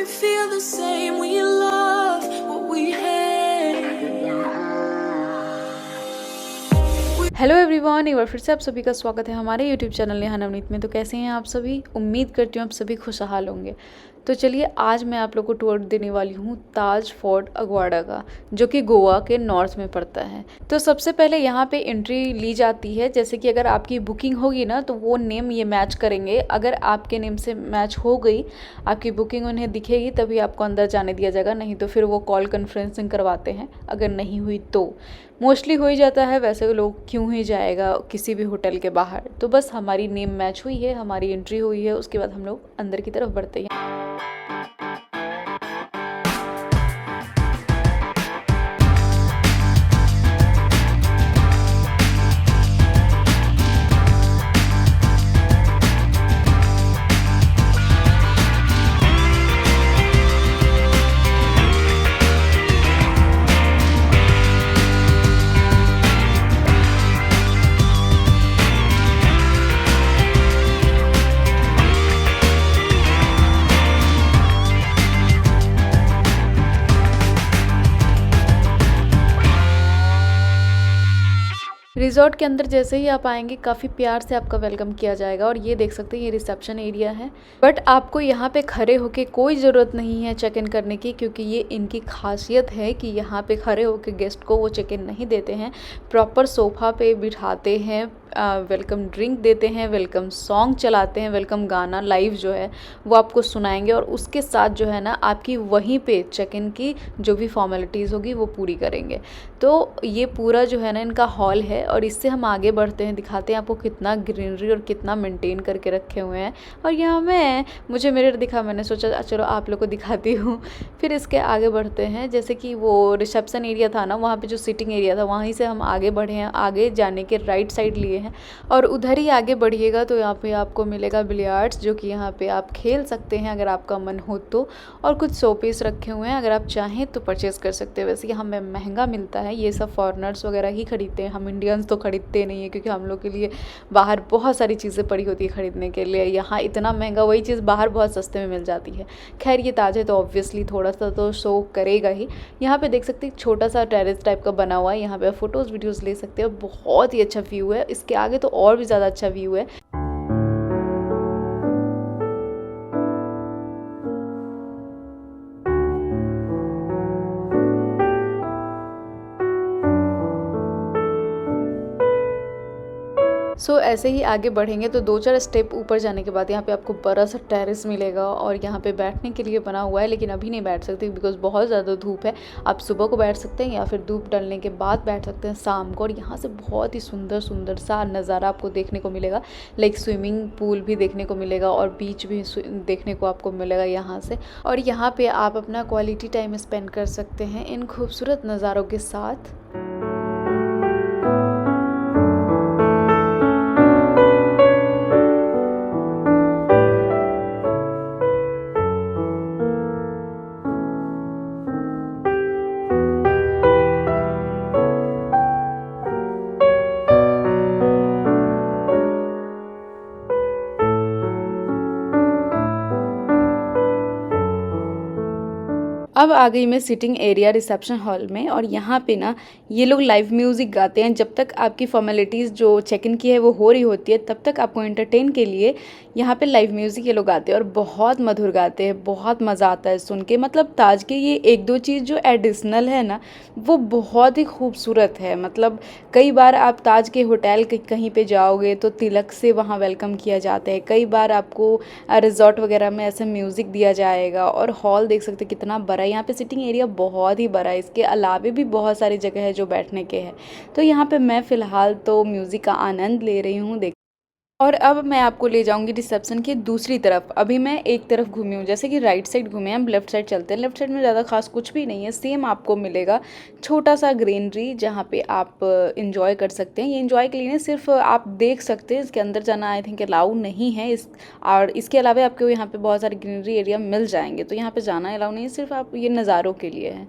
feel the same when you love what we hate. Hello everyone, एक बार फिर से आप सभी का स्वागत है हमारे यूट्यूब चैनल नेहा नवनीत में। तो कैसे हैं आप सभी? उम्मीद करती हूँ आप सभी खुशहाल होंगे। तो चलिए, आज मैं आप लोग को टूर देने वाली हूँ ताज फोर्ट अगवाड़ा का, जो कि गोवा के नॉर्थ में पड़ता है। तो सबसे पहले यहाँ पे एंट्री ली जाती है। जैसे कि अगर आपकी बुकिंग होगी ना, तो वो नेम ये मैच करेंगे। अगर आपके नेम से मैच हो गई, आपकी बुकिंग उन्हें दिखेगी, तभी आपको अंदर जाने दिया जाएगा। नहीं तो फिर वो कॉल कन्फ्रेंसिंग करवाते हैं। अगर नहीं हुई तो मोस्टली हो ही जाता है, वैसे लोग क्यों ही जाएगा किसी भी होटल के बाहर। तो बस हमारी नेम मैच हुई है, हमारी एंट्री हुई है, उसके बाद हम लोग अंदर की तरफ बढ़ते हैं। रिजॉर्ट के अंदर जैसे ही आप आएंगे, काफ़ी प्यार से आपका वेलकम किया जाएगा। और ये देख सकते हैं, ये रिसेप्शन एरिया है। बट आपको यहाँ पे खड़े होके कोई ज़रूरत नहीं है चेक इन करने की, क्योंकि ये इनकी खासियत है कि यहाँ पे खड़े होके गेस्ट को वो चेक इन नहीं देते हैं। प्रॉपर सोफ़ा पे बिठाते हैं, वेलकम ड्रिंक देते हैं, वेलकम सॉन्ग चलाते हैं, वेलकम गाना लाइव जो है वो आपको सुनाएंगे। और उसके साथ जो है ना, आपकी वहीं पे चेक इन की जो भी फॉर्मेलिटीज़ होगी वो पूरी करेंगे। तो ये पूरा जो है ना इनका हॉल है। और इससे हम आगे बढ़ते हैं, दिखाते हैं आपको कितना ग्रीनरी और कितना मेंटेन करके रखे हुए हैं। और यहाँ मुझे मिरर दिखा, मैंने सोचा चलो आप लोग को दिखाती हूँ। फिर इसके आगे बढ़ते हैं। जैसे कि वो रिसेप्शन एरिया था ना, वहाँ पे जो सिटिंग एरिया था, वहीं से हम आगे बढ़े हैं। आगे जाने के राइट साइड लिए हैं और उधर ही आगे बढ़िएगा तो यहाँ पे आपको मिलेगा बिलियर्ड्स, जो कि यहाँ पे आप खेल सकते हैं अगर आपका मन हो तो। और कुछ शोपीस रखे हुए हैं, अगर आप चाहें तो परचेज़ कर सकते हैं। वैसे यहाँ में महंगा मिलता है, ये सब फॉरेनर्स वगैरह ही खरीदते हैं, हम इंडियंस तो खरीदते नहीं है, क्योंकि हम लोग के लिए बाहर बहुत सारी चीज़ें पड़ी होती है खरीदने के लिए। यहाँ इतना महंगा, वही चीज़ बाहर बहुत सस्ते में मिल जाती है। खैर, ये ताज है तो ऑब्वियसली थोड़ा सा तो शो करेगा ही। यहाँ पे देख सकते हैं छोटा सा टेरेस टाइप का बना हुआ है, यहाँ पे फ़ोटोज़ वीडियोज़ ले सकते हैं। बहुत ही अच्छा व्यू है, इसके आगे तो और भी ज़्यादा अच्छा व्यू है। ऐसे ही आगे बढ़ेंगे तो 2-4 स्टेप ऊपर जाने के बाद यहाँ पे आपको बड़ा सा टेरेस मिलेगा। और यहाँ पे बैठने के लिए बना हुआ है, लेकिन अभी नहीं बैठ सकते बिकॉज बहुत ज़्यादा धूप है। आप सुबह को बैठ सकते हैं या फिर धूप डलने के बाद बैठ सकते हैं शाम को। और यहाँ से बहुत ही सुंदर सुंदर सा नज़ारा आपको देखने को मिलेगा। लाइक स्विमिंग पूल भी देखने को मिलेगा और बीच भी देखने को आपको मिलेगा यहाँ से। और यहाँ पर आप अपना क्वालिटी टाइम स्पेंड कर सकते हैं इन खूबसूरत नज़ारों के साथ। अब आ गई मैं सिटिंग एरिया रिसेप्शन हॉल में। और यहाँ पे ना ये लोग लाइव म्यूज़िक गाते हैं। जब तक आपकी फॉर्मेलिटीज़ जो चेक इन की है वो हो रही होती है, तब तक आपको एंटरटेन के लिए यहाँ पे लाइव म्यूज़िक ये लोग गाते हैं। और बहुत मधुर गाते हैं, बहुत मज़ा आता है सुन के। मतलब ताज के ये 1-2 चीज़ जो एडिशनल है ना, वो बहुत ही खूबसूरत है। मतलब कई बार आप ताज के होटल कहीं पे जाओगे तो तिलक से वहाँ वेलकम किया जाता है। कई बार आपको रिजॉर्ट वगैरह में ऐसे म्यूज़िक दिया जाएगा। और हॉल देख सकते हैं कितना बड़ा है, यहाँ पे सिटिंग एरिया बहुत ही बड़ा है। इसके अलावे भी बहुत सारी जगह है जो बैठने के हैं। तो यहाँ पे मैं फ़िलहाल तो म्यूज़िक का आनंद ले रही हूँ। और अब मैं आपको ले जाऊंगी रिसेप्शन की दूसरी तरफ। अभी मैं एक तरफ घूमी हूँ, जैसे कि राइट साइड घूमे, हम लेफ्ट साइड चलते हैं। लेफ्ट साइड में ज़्यादा खास कुछ भी नहीं है, सेम आपको मिलेगा छोटा सा ग्रीनरी, जहाँ पे आप इंजॉय कर सकते हैं। ये इंजॉय के लिए नहीं, सिर्फ आप देख सकते हैं। इसके अंदर जाना आई थिंक अलाउ नहीं है। और इसके अलावा आपको यहाँ पे बहुत सारे ग्रीनरी एरिया मिल जाएंगे, तो यहाँ पे जाना अलाउ नहीं है, सिर्फ आप ये नज़ारों के लिए है।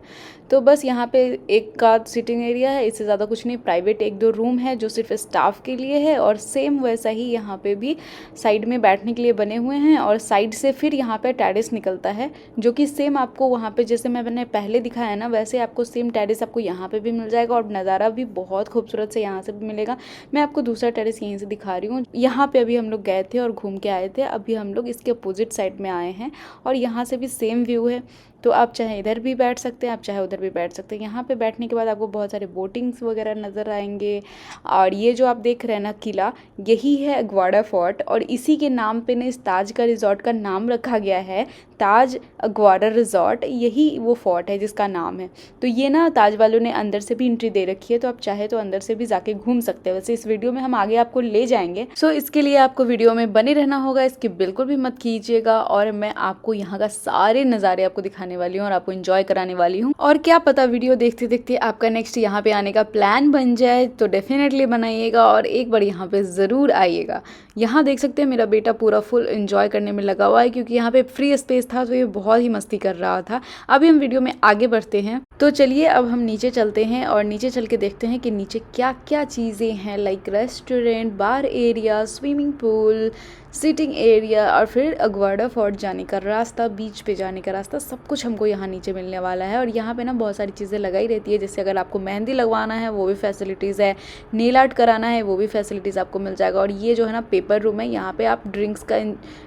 तो बस यहाँ पे एक का सिटिंग एरिया है, इससे ज़्यादा कुछ नहीं। प्राइवेट 1-2 रूम है जो सिर्फ स्टाफ के लिए है। और सेम वैसा ही यहाँ पे भी साइड में बैठने के लिए बने हुए हैं और साइड से फिर यहाँ पे टेरेस निकलता है, जो कि सेम आपको वहाँ पे जैसे मैंने पहले दिखाया ना वैसे आपको सेम टेरेस आपको यहाँ पे भी मिल जाएगा और नज़ारा भी बहुत खूबसूरत से यहाँ से भी मिलेगा। मैं आपको दूसरा टेरेस यहीं से दिखा रही हूँ। यहाँ पे अभी हम लोग गए थे और घूम के आए थे, अभी हम लोग इसके अपोजिट साइड में आए हैं और यहाँ से भी सेम व्यू है। तो आप चाहे इधर भी बैठ सकते हैं, आप चाहे उधर भी बैठ सकते हैं। यहाँ पे बैठने के बाद आपको बहुत सारे बोटिंग्स वगैरह नज़र आएंगे। और ये जो आप देख रहे हैं ना किला, यही है अग्वाड़ा फोर्ट और इसी के नाम पे ना इस ताज का रिजॉर्ट का नाम रखा गया है, ताज अग्वाड़ा रिजॉर्ट। यही वो फोर्ट है जिसका नाम है। तो ये ना ताज वालों ने अंदर से भी एंट्री दे रखी है, तो आप चाहे तो अंदर से भी जाके घूम सकते हैं। वैसे इस वीडियो में हम आगे आपको ले जाएंगे, सो इसके लिए आपको वीडियो में बने रहना होगा, इसकी बिल्कुल भी मत कीजिएगा। और मैं आपको यहाँ का सारे नज़ारे आपको दिखाने वाली हूँ और आपको एंजॉय कराने वाली हूँ। और क्या पता वीडियो देखते देखते आपका नेक्स्ट यहाँ पे आने का प्लान बन जाए, तो डेफिनेटली बनाइएगा और एक बार यहाँ पे ज़रूर आइएगा। यहाँ देख सकते हैं मेरा बेटा पूरा फुल एंजॉय करने में लगा हुआ है, क्योंकि यहाँ पे फ्री स्पेस था तो ये बहुत ही मस्ती कर रहा था। अभी हम वीडियो में आगे बढ़ते हैं, तो चलिए अब हम नीचे चलते हैं और नीचे चल के देखते हैं कि नीचे क्या क्या चीज़ें हैं, like restaurant, bar area, swimming pool, sitting area और फिर अग्वाड़ा फोर्ट जाने का रास्ता, बीच पे जाने का रास्ता, सब कुछ हमको यहाँ नीचे मिलने वाला है। और यहाँ पे ना बहुत सारी चीज़ें लगाई रहती है, जैसे अगर आपको मेहंदी लगवाना है वो भी फैसिलिटीज़ है, नेल आर्ट कराना है वो भी फैसिलिटीज़ आपको मिल जाएगा। और ये जो है ना पेपर रूम है, यहाँ पे आप ड्रिंक्स का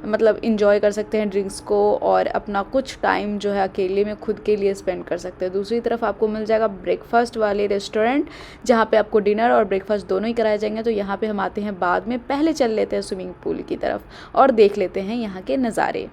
मतलब इंजॉय कर सकते हैं ड्रिंक्स को, और अपना कुछ टाइम जो है अकेले में खुद के लिए स्पेंड कर सकते हैं। दूसरी तरफ आपको मिल जाएगा ब्रेकफास्ट वाले रेस्टोरेंट, जहाँ पे आपको डिनर और ब्रेकफास्ट दोनों ही कराए जाएंगे। तो यहाँ पे हम आते हैं बाद में, पहले चल लेते हैं स्विमिंग पूल की तरफ और देख लेते हैं यहाँ के नज़ारे।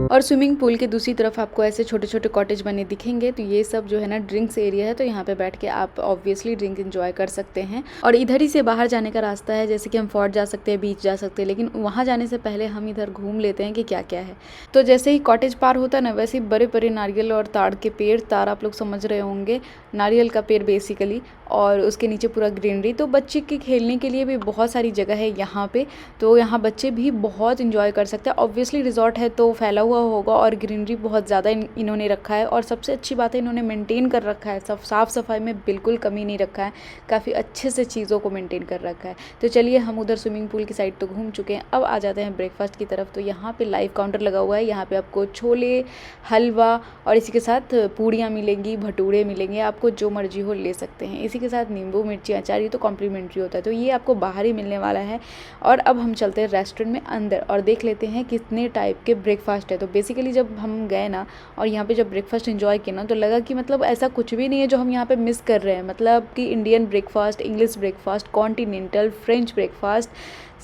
और स्विमिंग पूल के दूसरी तरफ आपको ऐसे छोटे छोटे कॉटेज बने दिखेंगे, तो ये सब जो है ना ड्रिंक्स एरिया है, तो यहाँ पे बैठ के आप ऑब्वियसली ड्रिंक एंजॉय कर सकते हैं। और इधर ही से बाहर जाने का रास्ता है, जैसे कि हम फोर्ट जा सकते हैं, बीच जा सकते हैं, लेकिन वहाँ जाने से पहले हम इधर घूम लेते हैं कि क्या क्या है। तो जैसे ही कॉटेज पार होता है ना, वैसे ही बड़े बड़े नारियल और ताड़ के पेड़, तार आप लोग समझ रहे होंगे, नारियल का पेड़ बेसिकली, और उसके नीचे पूरा ग्रीनरी। तो बच्चे के खेलने के लिए भी बहुत सारी जगह है यहाँ पे, तो यहाँ बच्चे भी बहुत इंजॉय कर सकते हैं। ऑब्वियसली रिजॉर्ट है तो फैला हुआ होगा और ग्रीनरी बहुत ज़्यादा इन्होंने रखा है। और सबसे अच्छी बात है इन्होंने मेंटेन कर रखा है, सब साफ़ सफाई में बिल्कुल कमी नहीं रखा है, काफ़ी अच्छे से चीज़ों को मेंटेन कर रखा है। तो चलिए हम उधर स्विमिंग पूल की साइड तो घूम चुके हैं, अब आ जाते हैं ब्रेकफास्ट की तरफ। तो यहाँ पे लाइव काउंटर लगा हुआ है, यहाँ पे आपको छोले, हलवा और इसी के साथ पूड़ियाँ मिलेंगी, भटूरे मिलेंगे, आपको जो मर्जी हो ले सकते हैं। इसी के साथ नींबू मिर्ची अचार, ये तो कॉम्प्लीमेंट्री होता है, तो ये आपको बाहर ही मिलने वाला है। और अब हम चलते हैं रेस्टोरेंट में अंदर और देख लेते हैं कितने टाइप के ब्रेकफास्ट है। तो बेसिकली जब हम गए ना और यहाँ पे जब ब्रेकफास्ट एंजॉय किया ना, तो लगा कि मतलब ऐसा कुछ भी नहीं है जो हम यहाँ पे मिस कर रहे हैं। मतलब कि Indian breakfast, English breakfast, continental, French breakfast,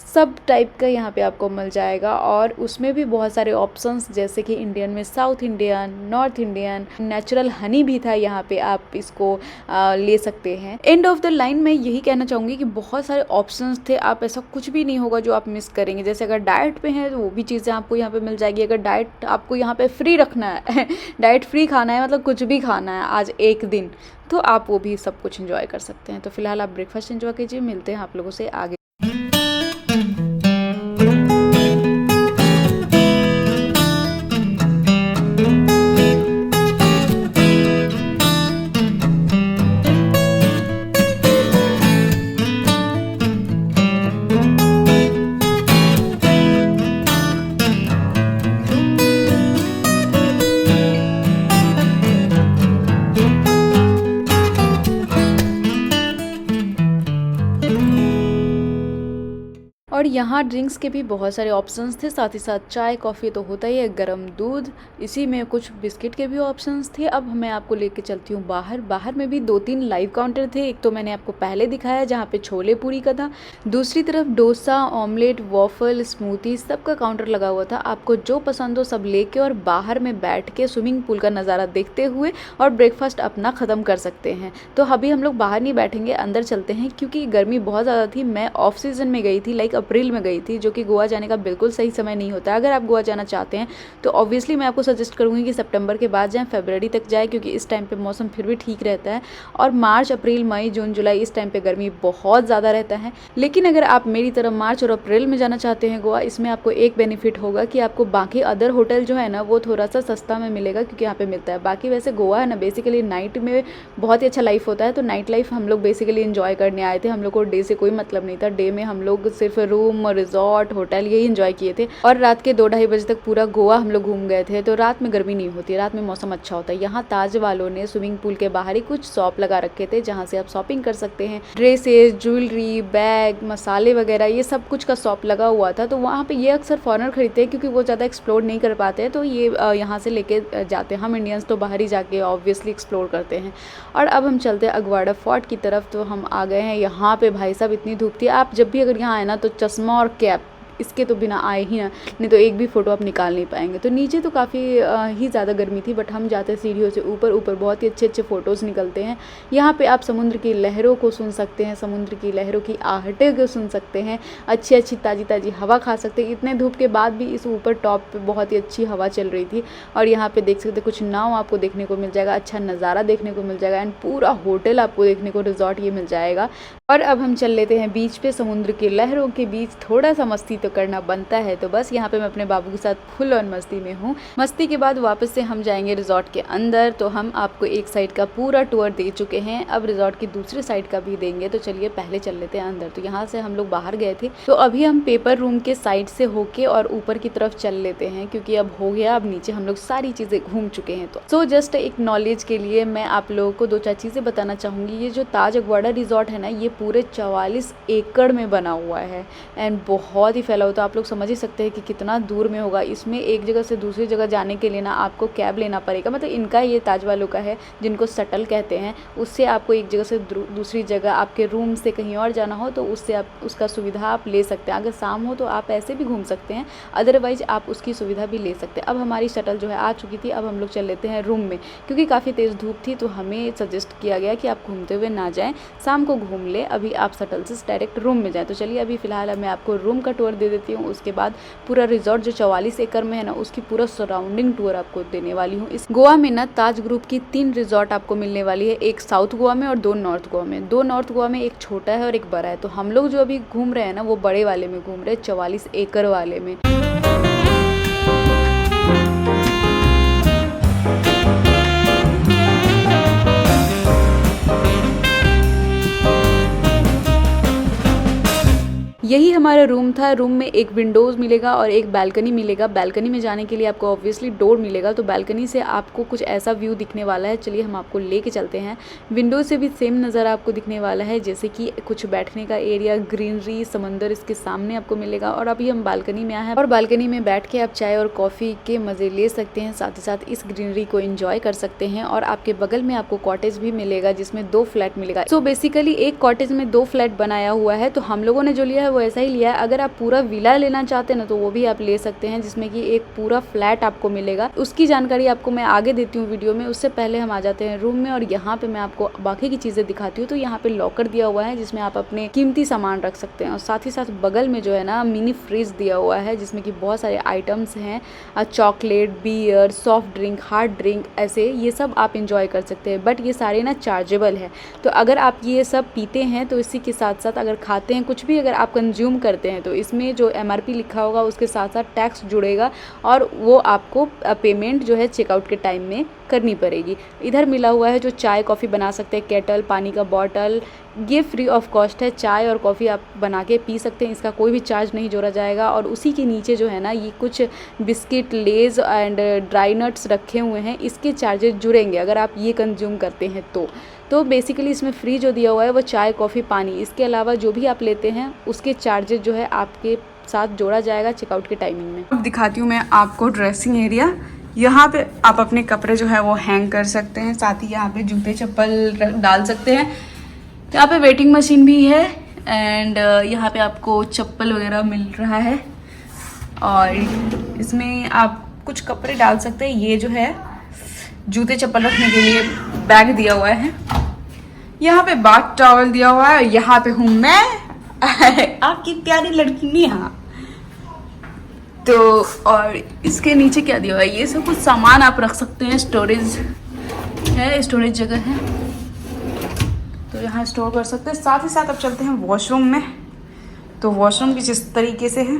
सब टाइप का यहाँ पे आपको मिल जाएगा। और उसमें भी बहुत सारे ऑप्शंस, जैसे कि इंडियन में south Indian, north Indian, natural Honey भी था यहाँ पे, आप इसको ले सकते हैं। एंड ऑफ द लाइन मैं यही कहना चाहूँगी कि बहुत सारे ऑप्शंस थे, आप ऐसा कुछ भी नहीं होगा जो आप मिस करेंगे। जैसे अगर डाइट पे हैं तो वो भी चीज़ें आपको यहाँ पे मिल जाएगी। अगर डाइट आपको यहाँ पे फ्री रखना है डाइट फ्री खाना है, मतलब कुछ भी खाना है आज एक दिन, तो आप वो भी सब कुछ एंजॉय कर सकते हैं। तो फिलहाल आप ब्रेकफास्ट एंजॉय कीजिए, मिलते हैं आप लोगों से आगे। और यहाँ ड्रिंक्स के भी बहुत सारे ऑप्शंस थे, साथ ही साथ चाय कॉफ़ी तो होता ही है, गर्म दूध, इसी में कुछ बिस्किट के भी ऑप्शंस थे। अब मैं आपको लेके चलती हूँ बाहर। बाहर में भी 2-3 लाइव काउंटर थे। एक तो मैंने आपको पहले दिखाया जहाँ पे छोले पूरी का था, दूसरी तरफ डोसा, ऑमलेट, वॉफल, स्मूथी, सबका काउंटर लगा हुआ था। आपको जो पसंद हो सब लेके और बाहर में बैठ के स्विमिंग पूल का नज़ारा देखते हुए और ब्रेकफास्ट अपना ख़त्म कर सकते हैं। तो अभी हम लोग बाहर नहीं बैठेंगे, अंदर चलते हैं, क्योंकि गर्मी बहुत ज़्यादा थी। मैं ऑफ सीज़न में गई थी, लाइक अप्रैल में गई थी, जो कि गोवा जाने का बिल्कुल सही समय नहीं होता है। अगर आप गोवा जाना चाहते हैं तो ऑब्वियसली मैं आपको सजेस्ट करूँगी कि सितंबर के बाद जाएँ, फरवरी तक जाएँ, क्योंकि इस टाइम पे मौसम फिर भी ठीक रहता है। और मार्च, अप्रैल, मई, जून, जुलाई इस टाइम पे गर्मी बहुत ज़्यादा रहता है। लेकिन अगर आप मेरी तरह मार्च और अप्रैल में जाना चाहते हैं गोवा, इसमें आपको एक बेनिफिट होगा कि आपको बाकी अदर होटल जो है ना वो थोड़ा सा सस्ता में मिलेगा, क्योंकि यहाँ पे मिलता है। बाकी वैसे गोवा है ना बेसिकली नाइट में बहुत ही अच्छा लाइफ होता है, तो नाइट लाइफ हम लोग बेसिकली एंजॉय करने आए थे। हम लोग को डे से कोई मतलब नहीं था। डे में हम लोग सिर्फ रूम, रिजॉर्ट, होटल यही एंजॉय किए थे और रात के 2-2:30 बजे तक पूरा गोवा हम लोग घूम गए थे। तो रात में गर्मी नहीं होती, रात में मौसम अच्छा होता है। यहाँ ताज वालों ने स्विमिंग पूल के बाहर ही कुछ शॉप लगा रखे थे जहाँ से आप शॉपिंग कर सकते हैं। ड्रेसेस, ज्वेलरी, बैग, मसाले वगैरह ये सब कुछ का शॉप लगा हुआ था। तो वहाँ पे ये अक्सर फॉरेनर खरीदते हैं क्योंकि वो ज़्यादा एक्सप्लोर नहीं कर पाते हैं, तो ये यहाँ से लेके जाते हैं। हम इंडियंस तो बाहर ही जाके ऑब्वियसली एक्सप्लोर करते हैं। और अब हम चलते हैं अगवाड़ा फोर्ट की तरफ। तो हम आ गए हैं यहाँ पे। भाई साहब इतनी धूप थी। आप जब भी अगर यहाँ आए ना तो चश्मा और कैप इसके तो बिना आए ही ना, नहीं तो एक भी फ़ोटो आप निकाल नहीं पाएंगे। तो नीचे तो काफ़ी ही ज़्यादा गर्मी थी, बट हम जाते सीढ़ियों से ऊपर ऊपर बहुत ही अच्छे अच्छे फ़ोटोज़ निकलते हैं। यहाँ पे आप समुद्र की लहरों को सुन सकते हैं, समुद्र की लहरों की आहटें को सुन सकते हैं, अच्छी अच्छी ताज़ी ताज़ी हवा खा सकते हैं। इतने धूप के बाद भी इस ऊपर टॉप पे बहुत ही अच्छी हवा चल रही थी। और यहाँ पे देख सकते कुछ नाव आपको देखने को मिल जाएगा, अच्छा नज़ारा देखने को मिल जाएगा, एंड पूरा होटल आपको देखने को, रिजॉर्ट ये मिल जाएगा। और अब हम चल लेते हैं बीच पे। समुद्र की लहरों के बीच थोड़ा सा मस्ती तो करना बनता है, तो बस यहाँ पे मैं अपने बाबू के साथ फुल ऑन मस्ती में हूँ। मस्ती के बाद वापस से हम जाएंगे रिजॉर्ट के अंदर। तो हम आपको एक साइड का पूरा टूर दे चुके हैं, अब रिजॉर्ट की दूसरी साइड का भी देंगे। तो चलिए पहले चल लेते हैं अंदर। तो यहाँ से हम लोग बाहर गए थे, तो अभी हम पेपर रूम के साइड से होके और ऊपर की तरफ चल लेते हैं, क्योंकि अब हो गया, अब नीचे हम लोग सारी चीज़ें घूम चुके हैं। तो सो जस्ट एक नॉलेज के लिए मैं आप लोगों को 2-4 चीज़ें बताना चाहूँगी। ये जो ताज अगवाड़ा रिजॉर्ट है ना, ये पूरे 44 एकड़ में बना हुआ है एंड बहुत ही फैला हुआ। तो आप लोग समझ ही सकते हैं कि कितना दूर में होगा। इसमें एक जगह से दूसरी जगह जाने के लिए ना आपको कैब लेना पड़ेगा। मतलब इनका, ये ताज वालों का है जिनको शटल कहते हैं, उससे आपको एक जगह से दूसरी जगह आपके रूम से कहीं और जाना हो तो उससे आप उसका सुविधा आप ले सकते हैं। अगर शाम हो तो आप ऐसे भी घूम सकते हैं, अदरवाइज आप उसकी सुविधा भी ले सकते हैं। अब हमारी शटल जो है आ चुकी थी, अब हम लोग चल लेते हैं रूम में, क्योंकि काफ़ी तेज़ धूप थी तो हमें सजेस्ट किया गया कि आप घूमते हुए ना जाएँ, शाम को घूम ले, अभी आप शटल से डायरेक्ट रूम में जाएँ। तो चलिए अभी फ़िलहाल मैं आपको रूम का टूर दे देती हूँ, उसके बाद पूरा रिजॉर्ट जो 44 एकड़ में है ना उसकी पूरा सराउंडिंग टूर आपको देने वाली हूँ। इस गोवा में ना ताज ग्रुप की 3 रिजॉर्ट आपको मिलने वाली है, एक साउथ गोवा में और 2 नॉर्थ गोवा में। 2 नॉर्थ गोवा में एक छोटा है और एक बड़ा है। तो हम लोग जो अभी घूम रहे हैं ना वो बड़े वाले में घूम रहे हैं, 44 एकड़ वाले में। यही हमारा रूम था। रूम में एक विंडोज़ मिलेगा और एक बालकनी मिलेगा। बालकनी में जाने के लिए आपको ऑब्वियसली डोर मिलेगा, तो बालकनी से आपको कुछ ऐसा व्यू दिखने वाला है। चलिए हम आपको लेके चलते हैं। विंडो से भी सेम नज़ारा आपको दिखने वाला है, जैसे कि कुछ बैठने का एरिया, ग्रीनरी, समंदर इसके सामने आपको मिलेगा। और अभी हम बालकनी में आए हैं और बालकनी में बैठ के आप चाय और कॉफ़ी के मज़े ले सकते हैं, साथ ही साथ इस ग्रीनरी को एंजॉय कर सकते हैं। और आपके बगल में आपको कॉटेज भी मिलेगा जिसमें 2 फ्लैट मिलेगा। सो बेसिकली एक कॉटेज में 2 फ्लैट बनाया हुआ है, तो हम लोगों ने जो लिया है वो ऐसा ही लिया है। अगर आप पूरा विला लेना चाहते हैं ना तो वो भी आप ले सकते हैं, जिसमें कि एक पूरा फ्लैट आपको मिलेगा। उसकी जानकारी आपको मैं आगे देती हूँ वीडियो में। उससे पहले हम आ जाते हैं रूम में और यहाँ पे मैं आपको बाकी की चीज़ें दिखाती हूँ। तो यहाँ पे लॉकर दिया हुआ है जिसमें आप अपने कीमती सामान रख सकते हैं, और साथ ही साथ बगल में जो है ना मिनी फ्रिज दिया हुआ है जिसमें कि बहुत सारे आइटम्स हैं, chocolate, beer, soft drink, hard drink, ऐसे ये सब आप इंजॉय कर सकते हैं। बट ये सारे ना चार्जेबल है, तो अगर आप ये सब पीते हैं तो इसी के साथ साथ अगर खाते हैं कुछ भी, अगर आप कंज्यूम करते हैं तो इसमें जो MRP लिखा होगा उसके साथ साथ टैक्स जुड़ेगा और वो आपको पेमेंट जो है चेकआउट के टाइम में करनी पड़ेगी। इधर मिला हुआ है जो चाय कॉफ़ी बना सकते हैं, केटल, पानी का बॉटल, ये फ्री ऑफ कॉस्ट है। चाय और कॉफ़ी आप बना के पी सकते हैं, इसका कोई भी चार्ज नहीं जोड़ा जाएगा। और उसी के नीचे जो है ना ये कुछ biscuit, Lay's and dry nuts रखे हुए हैं, इसके चार्जेस जुड़ेंगे अगर आप ये कंज्यूम करते हैं तो बेसिकली इसमें फ्री जो दिया हुआ है वो चाय, कॉफ़ी, पानी, इसके अलावा जो भी आप लेते हैं उसके चार्जेस जो है आपके साथ जोड़ा जाएगा चेकआउट के टाइमिंग में। अब दिखाती हूँ मैं आपको ड्रेसिंग एरिया। यहाँ पे आप अपने कपड़े जो है वो हैंग कर सकते हैं, साथ ही यहाँ पे जूते चप्पल डाल सकते हैं। यहाँ पे वेटिंग मशीन भी है एंड यहाँ पे आपको चप्पल वगैरह मिल रहा है और इसमें आप कुछ कपड़े डाल सकते हैं। ये जो है जूते चप्पल रखने के लिए बैग दिया हुआ है। यहाँ पे बाथ टॉवल दिया हुआ है। यहाँ पे हूँ मैं आपकी प्यारी लड़की नेहा। तो और इसके नीचे क्या दिया हुआ है, ये सब कुछ सामान आप रख सकते हैं, स्टोरेज है, स्टोरेज जगह है, तो यहाँ स्टोर कर सकते हैं। साथ ही साथ अब चलते हैं वॉशरूम में। तो वॉशरूम कुछ इस तरीके से है,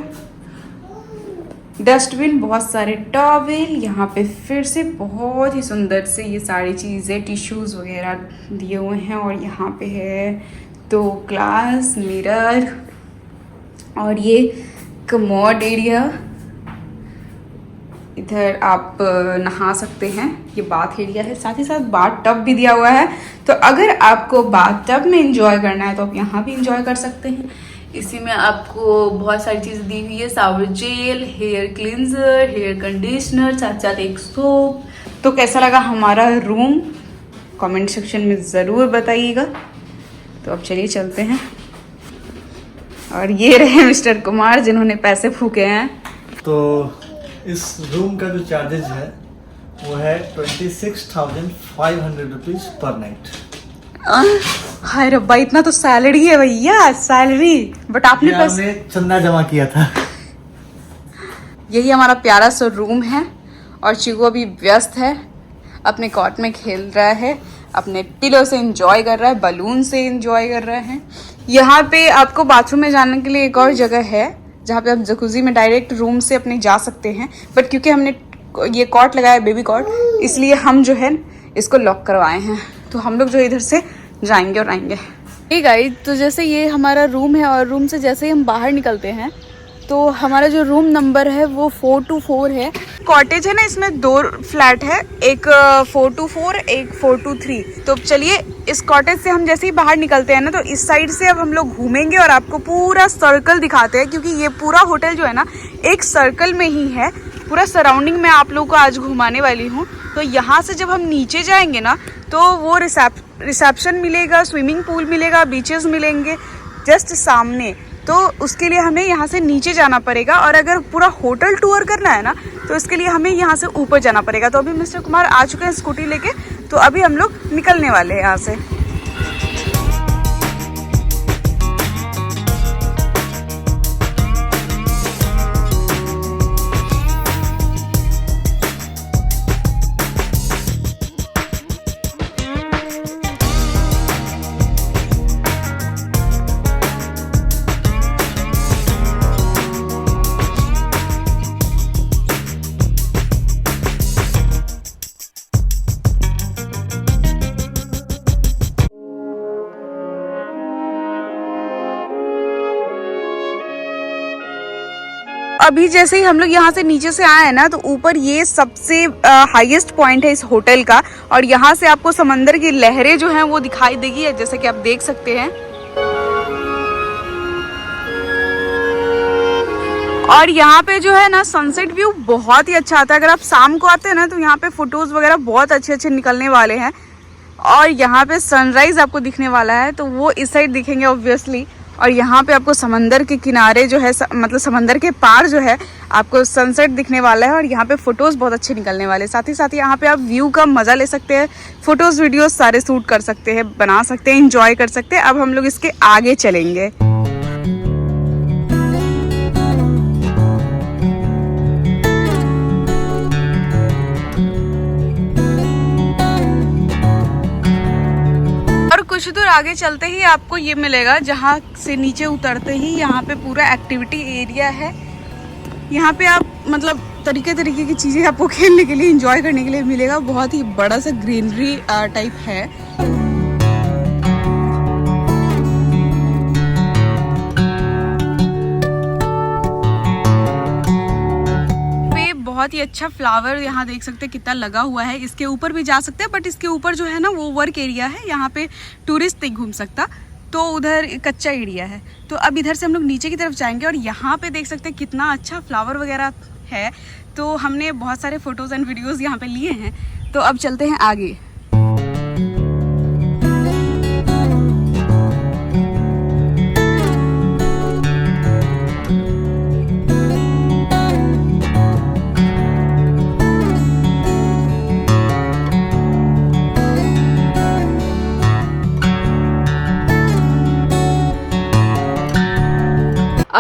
डस्टबिन, बहुत सारे टॉवेल, यहाँ पे फिर से बहुत ही सुंदर से ये सारी चीज़ें, टिश्यूज़ वगैरह दिए हुए हैं। और यहाँ पे है तो ग्लास, मिरर, और ये कमोड एरिया, इधर आप नहा सकते हैं, ये बाथ एरिया है। साथ ही साथ बाथ टब भी दिया हुआ है, तो अगर आपको बाथ टब में इंजॉय करना है तो आप यहाँ भी इंजॉय कर सकते हैं। इसी में आपको बहुत सारी चीज़ें दी हुई है, shower gel, hair cleanser, hair conditioner, साथ साथ एक सोप। तो कैसा लगा हमारा रूम कमेंट सेक्शन में ज़रूर बताइएगा। तो अब चलिए चलते हैं। और ये रहे मिस्टर कुमार जिन्होंने पैसे फूके हैं। तो इस रूम का जो चार्जेस है वो है 26,500 रुपीज़ पर नाइट। हाय रब्बा, इतना तो सैलरी है भैया, सैलरी। बट आपने हमने चंदा जमा किया था। यही हमारा प्यारा सा रूम है। और चिकू अभी व्यस्त है, अपने कॉट में खेल रहा है, अपने पिलो से एंजॉय कर रहा है, बलून से एंजॉय कर रहा है। यहाँ पे आपको बाथरूम में जाने के लिए एक और जगह है जहाँ पे आप जकूजी में डायरेक्ट रूम से अपने जा सकते हैं। बट क्योंकि हमने ये कॉट लगाया, बेबी कॉट, इसलिए हम जो है इसको लॉक करवाए हैं। तो हम लोग जो इधर से जाएंगे और आएंगे। ठीक है, तो जैसे ये हमारा रूम है और रूम से जैसे ही हम बाहर निकलते हैं तो हमारा जो रूम नंबर है वो 424 है। कॉटेज है ना, इसमें 2 फ्लैट है, एक 424, एक 423। तो चलिए इस कॉटेज से हम जैसे ही बाहर निकलते हैं ना, तो इस साइड से अब हम लोग घूमेंगे और आपको पूरा सर्कल दिखाते हैं, क्योंकि ये पूरा होटल जो है ना एक सर्कल में ही है। पूरा सराउंडिंग में आप लोगों को आज घुमाने वाली हूँ। तो यहाँ से जब हम नीचे जाएंगे ना तो वो रिसेप्शन मिलेगा, स्विमिंग पूल मिलेगा, बीचेस मिलेंगे जस्ट सामने। तो उसके लिए हमें यहाँ से नीचे जाना पड़ेगा, और अगर पूरा होटल टूर करना है ना तो इसके लिए हमें यहाँ से ऊपर जाना पड़ेगा। तो अभी मिस्टर कुमार आ चुके हैं स्कूटी लेके, तो अभी हम लोग निकलने वाले हैं यहाँ से। अभी जैसे ही हम लोग यहाँ से नीचे से आए हैं ना, तो ऊपर ये सबसे हाईएस्ट पॉइंट है इस होटल का, और यहाँ से आपको समंदर की लहरें जो हैं वो दिखाई देगी, जैसे कि आप देख सकते हैं। और यहाँ पे जो है ना सनसेट व्यू बहुत ही अच्छा आता है। अगर आप शाम को आते हैं ना तो यहाँ पे फोटोज वगैरह बहुत अच्छे अच्छे निकलने वाले हैं। और यहाँ पे सनराइज आपको दिखने वाला है, तो वो इस साइड दिखेंगे ऑब्वियसली। और यहाँ पे आपको समंदर के किनारे जो है मतलब समंदर के पार जो है आपको सनसेट दिखने वाला है, और यहाँ पे फोटोज़ बहुत अच्छे निकलने वाले हैं। साथ ही यहाँ पे आप व्यू का मज़ा ले सकते हैं, फोटोज़ वीडियोस सारे शूट कर सकते हैं, बना सकते हैं, इंजॉय कर सकते हैं। अब हम लोग इसके आगे चलेंगे। कुछ दूर आगे चलते ही आपको ये मिलेगा, जहाँ से नीचे उतरते ही यहाँ पे पूरा एक्टिविटी एरिया है। यहाँ पे आप मतलब तरीके तरीके की चीज़ें आपको खेलने के लिए, एंजॉय करने के लिए मिलेगा। बहुत ही बड़ा सा ग्रीनरी टाइप है। बहुत ही अच्छा फ्लावर यहाँ देख सकते हैं कितना लगा हुआ है। इसके ऊपर भी जा सकते हैं, बट इसके ऊपर जो है ना वो वर्क एरिया है, यहाँ पे टूरिस्ट नहीं घूम सकता, तो उधर कच्चा एरिया है। तो अब इधर से हम लोग नीचे की तरफ जाएंगे, और यहाँ पे देख सकते हैं कितना अच्छा फ्लावर वगैरह है। तो हमने बहुत सारे फोटोज़ एंड वीडियोज़ यहाँ पे लिए हैं। तो अब चलते हैं आगे।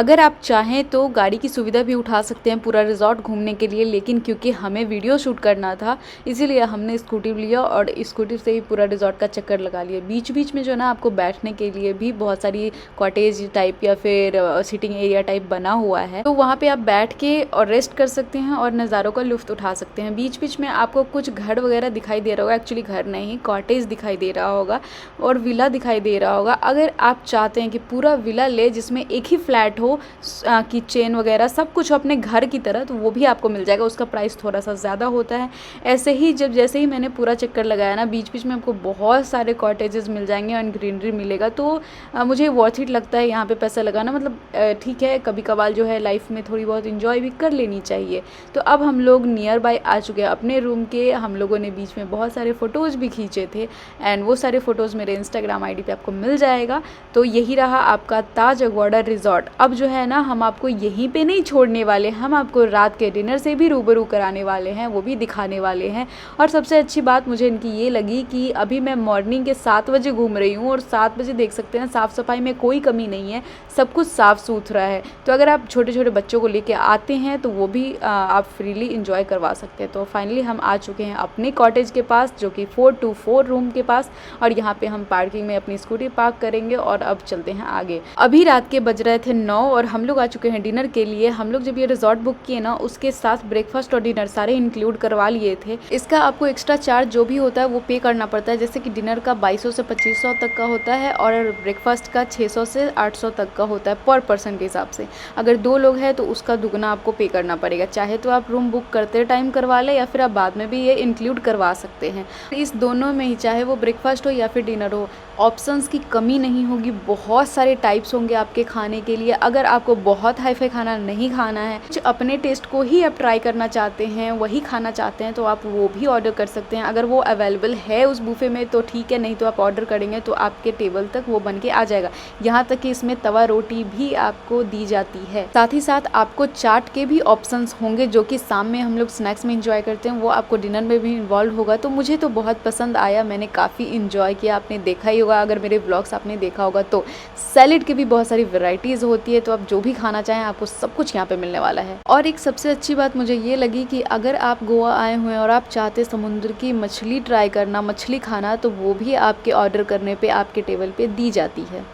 अगर आप चाहें तो गाड़ी की सुविधा भी उठा सकते हैं पूरा रिजॉर्ट घूमने के लिए, लेकिन क्योंकि हमें वीडियो शूट करना था इसीलिए हमने स्कूटी लिया और स्कूटी से ही पूरा रिजॉर्ट का चक्कर लगा लिया। बीच बीच में जो ना आपको बैठने के लिए भी बहुत सारी कॉटेज टाइप या फिर सिटिंग एरिया टाइप बना हुआ है, तो वहाँ पे आप बैठ के और रेस्ट कर सकते हैं और नज़ारों का लुत्फ उठा सकते हैं। बीच बीच में आपको कुछ घर वगैरह दिखाई दे रहा होगा, एक्चुअली घर नहीं कॉटेज दिखाई दे रहा होगा और विला दिखाई दे रहा होगा। अगर आप चाहते हैं कि पूरा विला ले जिसमें एक ही फ्लैट हो, किचन वगैरह सब कुछ अपने घर की तरह, तो वो भी आपको मिल जाएगा। उसका प्राइस थोड़ा सा ज़्यादा होता है। ऐसे ही जैसे ही मैंने पूरा चक्कर लगाया ना, बीच बीच में आपको बहुत सारे कॉटेजेस मिल जाएंगे और ग्रीनरी मिलेगा, तो मुझे वर्थ इट लगता है यहाँ पे पैसा लगाना। मतलब ठीक है, कभी कभार जो है लाइफ में थोड़ी बहुत इंजॉय भी कर लेनी चाहिए। तो अब हम लोग नियर बाय आ चुके हैं अपने रूम के। हम लोगों ने बीच में बहुत सारे फ़ोटोज़ भी खींचे थे एंड वो सारे फ़ोटोज़ मेरे इंस्टाग्राम आईडी पे आपको मिल जाएगा। तो यही रहा आपका ताज अगवाड़ा रिजॉर्ट। अब जो है ना, हम आपको यहीं पे नहीं छोड़ने वाले, हम आपको रात के डिनर से भी रूबरू कराने वाले हैं, वो भी दिखाने वाले हैं। और सबसे अच्छी बात मुझे इनकी ये लगी कि अभी मैं मॉर्निंग के 7 बजे घूम रही हूँ और 7 बजे देख सकते हैं साफ़ सफाई में कोई कमी नहीं है, सब कुछ साफ़ सुथरा है। तो अगर आप छोटे छोटे बच्चों को लेके आते हैं तो वो भी आप फ्रीली इंजॉय करवा सकते हैं। तो फाइनली हम आ चुके हैं अपने कॉटेज के पास, जो कि 424 रूम के पास, और यहाँ पे हम पार्किंग में अपनी स्कूटी पार्क करेंगे और अब चलते हैं आगे। अभी रात के बज रहे थे 9 और हम लोग आ चुके हैं डिनर के लिए। हम लोग जब ये रिजॉर्ट बुक किए ना, उसके साथ ब्रेकफास्ट और डिनर सारे इंक्लूड करवा लिए थे। इसका आपको एक्स्ट्रा चार्ज जो भी होता है वो पे करना पड़ता है। जैसे कि डिनर का 2200 से 2500 तक का होता है और ब्रेकफास्ट का 600 से 800 तक का होता है पर पर्सन के हिसाब से। अगर 2 लोग हैं तो उसका दुगना आपको पे करना पड़ेगा। चाहे तो आप रूम बुक करते टाइम करवा लें या फिर आप बाद में भी ये इंक्लूड करवा सकते हैं। इस दोनों में ही, चाहे वो ब्रेकफास्ट हो या फिर डिनर हो, ऑप्शंस की कमी नहीं होगी। बहुत सारे टाइप्स होंगे आपके खाने के लिए। अगर आपको बहुत हाई फाई खाना नहीं खाना है, कुछ अपने टेस्ट को ही आप ट्राई करना चाहते हैं, वही खाना चाहते हैं, तो आप वो भी ऑर्डर कर सकते हैं। अगर वो अवेलेबल है उस बुफे में तो ठीक है, नहीं तो आप ऑर्डर करेंगे तो आपके टेबल तक वो बन के आ जाएगा। यहाँ तक कि इसमें तवा रोटी भी आपको दी जाती है। साथ ही साथ आपको चाट के भी ऑप्शंस होंगे, जो कि शाम में हम लोग स्नैक्स में इंजॉय करते हैं, वो आपको डिनर में भी इन्वॉल्व होगा। तो मुझे तो बहुत पसंद आया, मैंने काफ़ी इंजॉय किया। आपने देखा ही होगा, अगर मेरे व्लॉग्स आपने देखा होगा तो सैलेड की भी बहुत सारी वेराइटीज़ होती है, तो आप जो भी खाना चाहें आपको सब कुछ यहाँ पे मिलने वाला है। और एक सबसे अच्छी बात मुझे ये लगी कि अगर आप गोवा आए हुए हैं और आप चाहते समुद्र की मछली ट्राई करना, मछली खाना, तो वो भी आपके ऑर्डर करने पे आपके टेबल पे दी जाती है।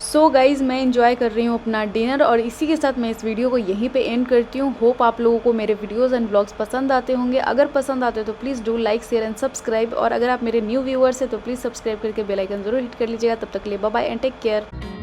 सो गाइज़, मैं इंजॉय कर रही हूँ अपना डिनर और इसी के साथ मैं इस वीडियो को यहीं पे एंड करती हूँ। होप आप लोगों को मेरे वीडियोस एंड ब्लॉग्स पसंद आते होंगे। अगर पसंद आते हो तो please do like, share and subscribe. और अगर आप मेरे न्यू व्यूअर्स हैं तो प्लीज़ सब्सक्राइब करके बेल आइकन जरूर हिट कर लीजिएगा। तब तक के लिए bye bye and take care.